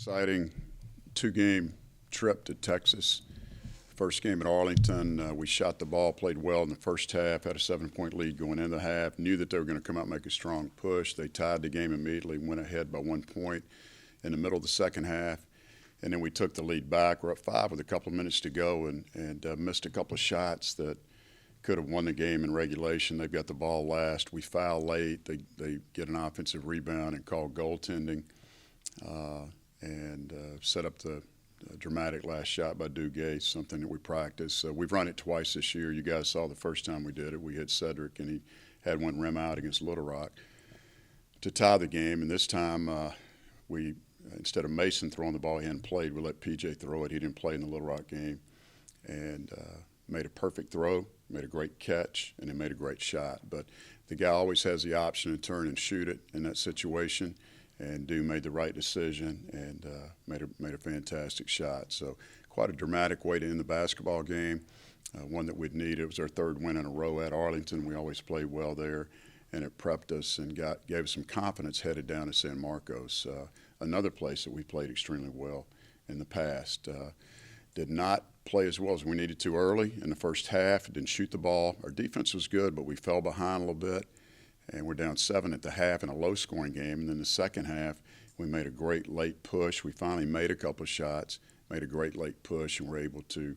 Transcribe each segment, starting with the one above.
Exciting two-game trip to Texas. First game at Arlington, we shot the ball, played well in the first half, had a 7-point lead going into the half, knew that they were going to come out and make a strong push. They tied the game immediately, went ahead by 1 point in the middle of the second half, and then we took the lead back. We're up 5 with a couple of minutes to go and missed a couple of shots that could have won the game in regulation. They've got the ball last. We foul late. They get an offensive rebound and call goaltending and set up the dramatic last shot by Duguay, something that we practice. We've run it twice this year. You guys saw the first time we did it. We hit Cedric, and he had one rim out against Little Rock to tie the game. And this time we, instead of Mason throwing the ball he hadn't played, we let PJ throw it. He didn't play in the Little Rock game. And made a perfect throw, made a great catch, and then made a great shot. But the guy always has the option to turn and shoot it in that situation. And Dew made the right decision and made a fantastic shot. So quite a dramatic way to end the basketball game, one that we'd need. It was our third win in a row at Arlington. We always played well there, and it prepped us and gave us some confidence headed down to San Marcos, another place that we played extremely well in the past. Did not play as well as we needed to early in the first half. Didn't shoot the ball. Our defense was good, but we fell behind a little bit. And we're down 7 at the half in a low-scoring game. And then the second half, we made a great late push. We finally made a couple of shots, made a great late push, and were able to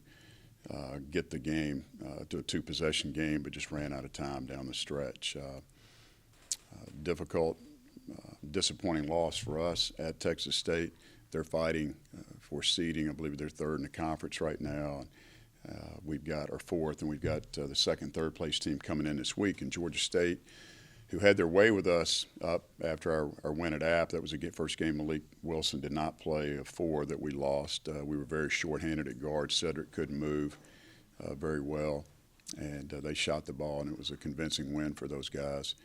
get the game to a 2-possession game, but just ran out of time down the stretch. Difficult, disappointing loss for us at Texas State. They're fighting for seeding. I believe they're third in the conference right now. We've got our fourth, and we've got the second, third-place team coming in this week in Georgia State, who had their way with us up after our win at App. That was the first game Malik Wilson did not play, of 4 that we lost. We were very short-handed at guard. Cedric couldn't move very well, and they shot the ball, and it was a convincing win for those guys.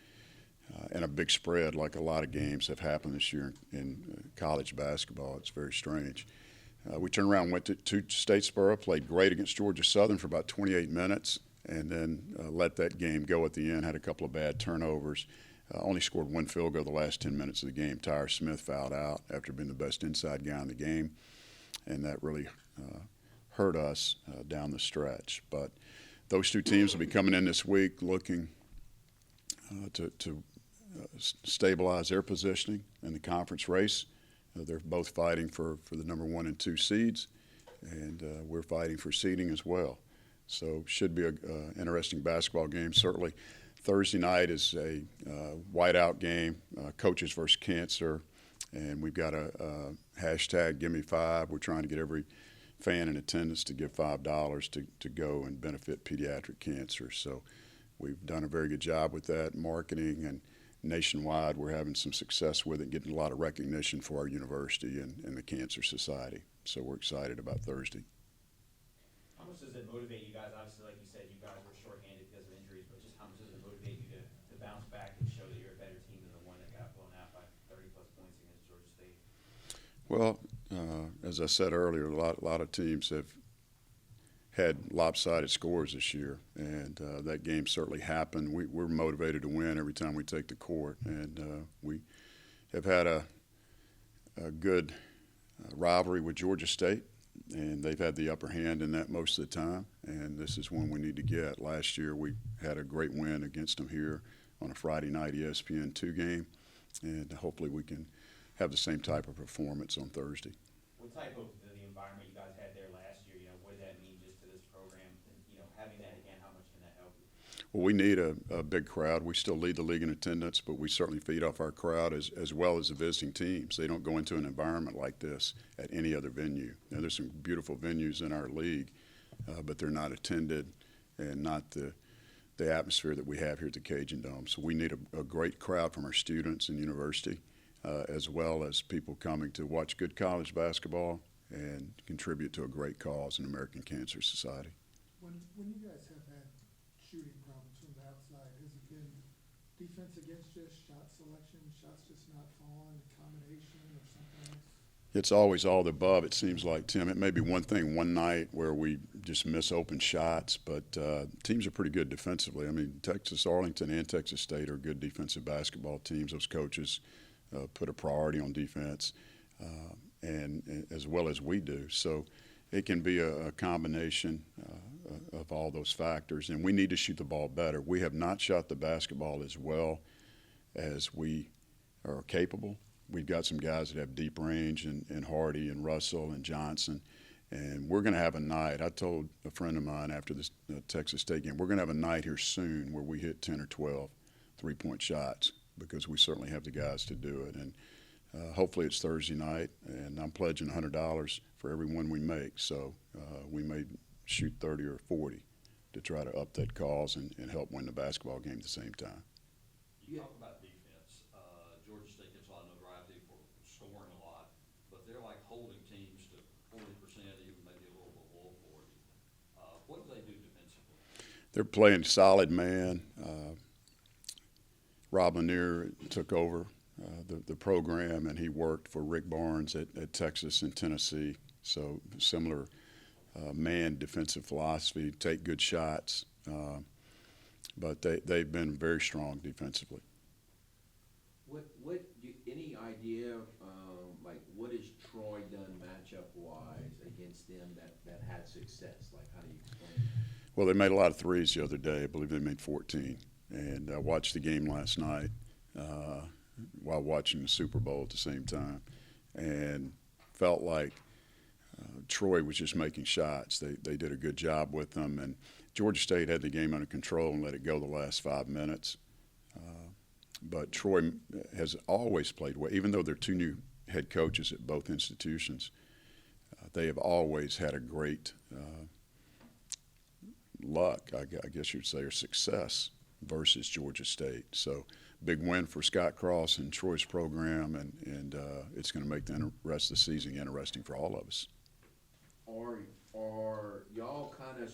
And a big spread, like a lot of games have happened this year in college basketball. It's very strange. We turned around and went to Statesboro, played great against Georgia Southern for about 28 minutes, and then let that game go at the end, had a couple of bad turnovers, only scored 1 field goal the last 10 minutes of the game. Tyre Smith fouled out after being the best inside guy in the game, and that really hurt us down the stretch. But those two teams will be coming in this week looking to stabilize their positioning in the conference race. They're both fighting for the number 1 and 2 seeds, and we're fighting for seeding as well. So should be an interesting basketball game. Certainly Thursday night is a whiteout game, coaches versus cancer, and we've got a hashtag #GiveMe5. We're trying to get every fan in attendance to give $5 to go and benefit pediatric cancer. So we've done a very good job with that, marketing, and nationwide we're having some success with it, getting a lot of recognition for our university and the Cancer Society. So we're excited about Thursday. How much does it motivate you guys? Obviously, like you said, you guys were shorthanded because of injuries, but just how much does it motivate you to bounce back and show that you're a better team than the one that got blown out by 30-plus points against Georgia State? Well, as I said earlier, a lot of teams have had lopsided scores this year, and that game certainly happened. We're motivated to win every time we take the court, and we have had a good rivalry with Georgia State, and they've had the upper hand in that most of the time, and this is one we need to get. Last year we had a great win against them here on a Friday night ESPN2 game, and hopefully we can have the same type of performance on Thursday. What type of the environment you guys had there last year, what does that mean just to this program? And, having that again, how much can that help you? Well, we need a big crowd. We still lead the league in attendance, but we certainly feed off our crowd as well as the visiting teams. They don't go into an environment like this at any other venue. Now, there's some beautiful venues in our league, but they're not attended and not the atmosphere that we have here at the Cajun Dome. So we need a great crowd from our students and university, as well as people coming to watch good college basketball and contribute to a great cause in American Cancer Society. When you guys have had shooting problems from the outside, has it been defense against you, shot selection, shots just not falling, combination, or something else? It's always all the above, it seems like, Tim. It may be one thing one night where we just miss open shots, but teams are pretty good defensively. I mean, Texas, Arlington, and Texas State are good defensive basketball teams. Those coaches put a priority on defense. and as well as we do. So it can be a combination of all those factors, and we need to shoot the ball better. We have not shot the basketball as well as we are capable. We've got some guys that have deep range, and Hardy and Russell and Johnson, and we're going to have a night. I told a friend of mine after this Texas State game, we're going to have a night here soon where we hit 10 or 12 three-point shots, because we certainly have the guys to do it. And hopefully it's Thursday night, and I'm pledging $100 for every one we make. So we may shoot 30 or 40 to try to up that cause and help win the basketball game at the same time. You talk about defense. Georgia State gets a lot of notoriety for scoring a lot, but they're like holding teams to 40%, even maybe a little below 40. What do they do defensively? They're playing solid man. Rob Lanier took over the program, and he worked for Rick Barnes at Texas and Tennessee. So similar man defensive philosophy, take good shots. But they've been very strong defensively. Any idea, like what has Troy done matchup-wise against them that had success? Like, how do you explain that? Well, they made a lot of threes the other day. I believe they made 14. And I watched the game last night while watching the Super Bowl at the same time, and felt like Troy was just making shots. They did a good job with them, and Georgia State had the game under control and let it go the last 5 minutes. But Troy has always played well, even though they're two new head coaches at both institutions. They have always had a great luck, I guess you'd say, or success versus Georgia State. So big win for Scott Cross and Troy's program, and it's going to make the rest of the season interesting for all of us. Are y'all kind of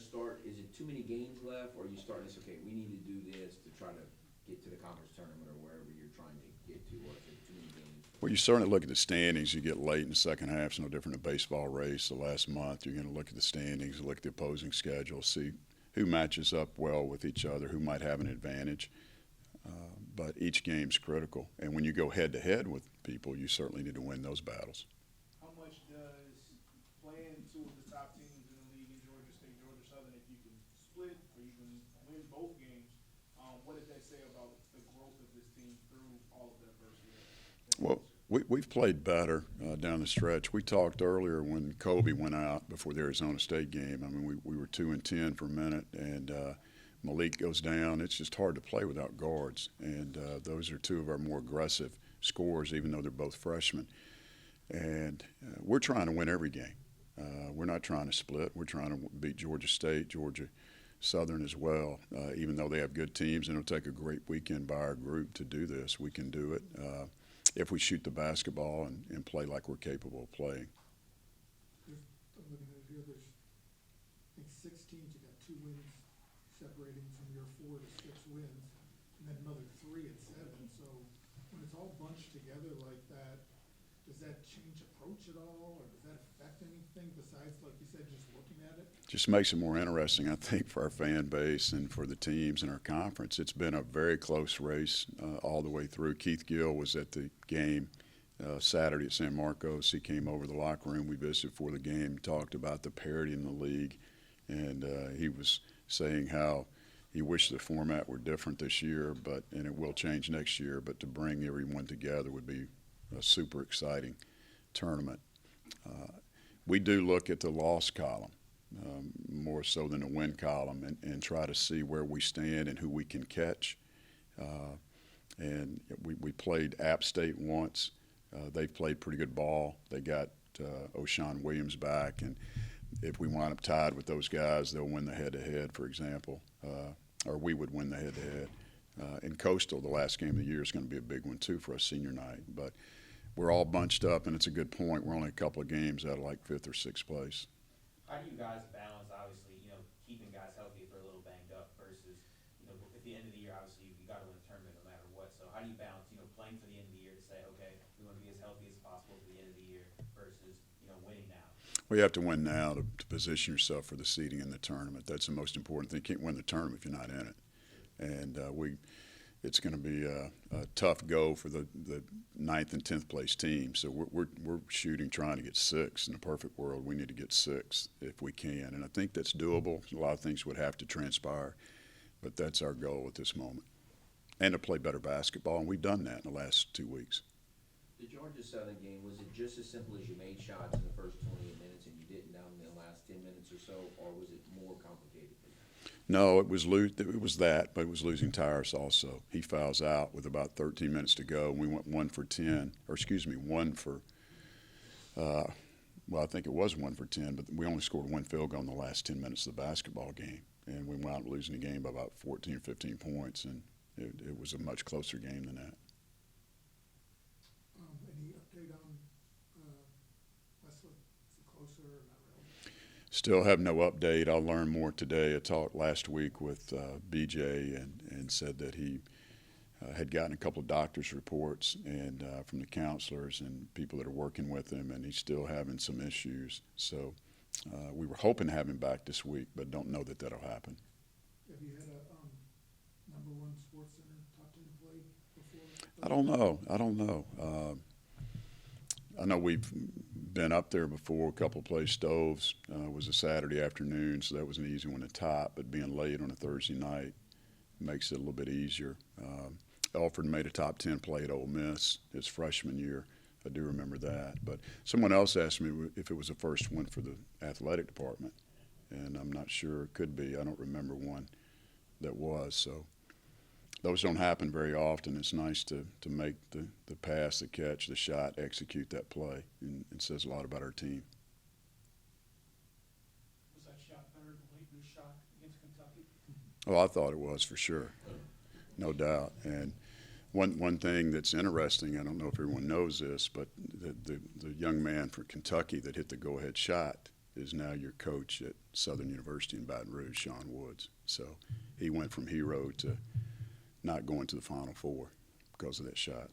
is it too many games left, or are you starting to say, okay, we need to do this to try to get to the conference tournament or wherever you're trying to get to, or is it too many games? Well, you certainly look at the standings. You get late in the second half. It's no different than a baseball race. The last month, you're going to look at the standings, look at the opposing schedule, see who matches up well with each other, who might have an advantage. But each game's critical. And when you go head-to-head with people, you certainly need to win those battles. How much does playing two of the top teams in the league in Georgia State, Georgia Southern, if you can split or you can win both games, what does that say about the growth of this team through all of that adversity? Well, we've played better down the stretch. We talked earlier when Kobe went out before the Arizona State game. I mean, we were 2-10 for a minute, and Malik goes down. It's just hard to play without guards, and those are two of our more aggressive scorers, even though they're both freshmen. And we're trying to win every game. We're not trying to split. We're trying to beat Georgia State, Georgia Southern as well, even though they have good teams, and it'll take a great weekend by our group to do this. We can do it if we shoot the basketball and play like we're capable of playing. I'm looking at it here, there's, I think, 6 teams that got 2 wins separating from your 4 to 6 wins, and then another 3 at 7. So when it's all bunched together like that, does that change approach at all, or does that affect anything besides, like you said, just looking at it? Just makes it more interesting, I think, for our fan base and for the teams in our conference. It's been a very close race all the way through. Keith Gill was at the game Saturday at San Marcos. He came over to the locker room. We visited for the game, talked about the parity in the league, and he was saying how he wished the format were different this year, and it will change next year, but to bring everyone together would be a super exciting tournament. We do look at the loss column more so than the win column, and try to see where we stand and who we can catch. And we played App State once. They've played pretty good ball. They got O'Shawn Williams back, and if we wind up tied with those guys, they'll win the head-to-head, for example, or we would win the head-to-head. In Coastal, the last game of the year is going to be a big one, too, for us senior night. But we're all bunched up, and it's a good point. We're only a couple of games out of like 5th or 6th place. How do you guys balance, obviously, keeping guys healthy if they're a little banged up versus, at the end of the year, obviously, you got to win the tournament no matter what. So how do you balance, playing for the end of the year to say, okay, we want to be as healthy as possible for the end of the year versus, winning now? Well, you have to win now to position yourself for the seeding in the tournament. That's the most important thing. You can't win the tournament if you're not in it. And it's going to be a tough go for the 9th and 10th place team. So we're shooting, trying to get 6. In a perfect world, we need to get 6 if we can. And I think that's doable. A lot of things would have to transpire, but that's our goal at this moment. And to play better basketball, and we've done that in the last 2 weeks. The Georgia Southern game, was it just as simple as you made shots in the first 28 minutes and you didn't down in the last 10 minutes or so, or was it more complicated than that? No, it was that, but it was losing Tyrus also. He fouls out with about 13 minutes to go. We went 1 for 10, or excuse me, 1 for, well, I think it was 1 for 10, but we only scored 1 field goal in the last 10 minutes of the basketball game. And we wound up losing the game by about 14 or 15 points, and it was a much closer game than that. Any update on Wesley? Is it closer or not really? Still have no update. I'll learn more today. I talked last week with BJ and said that he had gotten a couple of doctor's reports and from the counselors and people that are working with him, and he's still having some issues. So we were hoping to have him back this week, but don't know that that'll happen. Have you had a number 1 sports center top 10 play before? I don't know. I know we've been up there before. A couple of plays. Stoves was a Saturday afternoon, so that was an easy one to top. But being late on a Thursday night makes it a little bit easier. Alford made a top 10 play at Ole Miss his freshman year. I do remember that. But someone else asked me if it was the first one for the athletic department, and I'm not sure. It could be. I don't remember one that was. So those don't happen very often. It's nice to make the pass, the catch, the shot, execute that play, and it says a lot about our team. Was that shot better than Leighton's shot against Kentucky? Oh, I thought it was for sure, no doubt. And one thing that's interesting, I don't know if everyone knows this, but the young man from Kentucky that hit the go-ahead shot is now your coach at Southern University in Baton Rouge, Sean Woods. So he went from hero to not going to the Final Four because of that shot.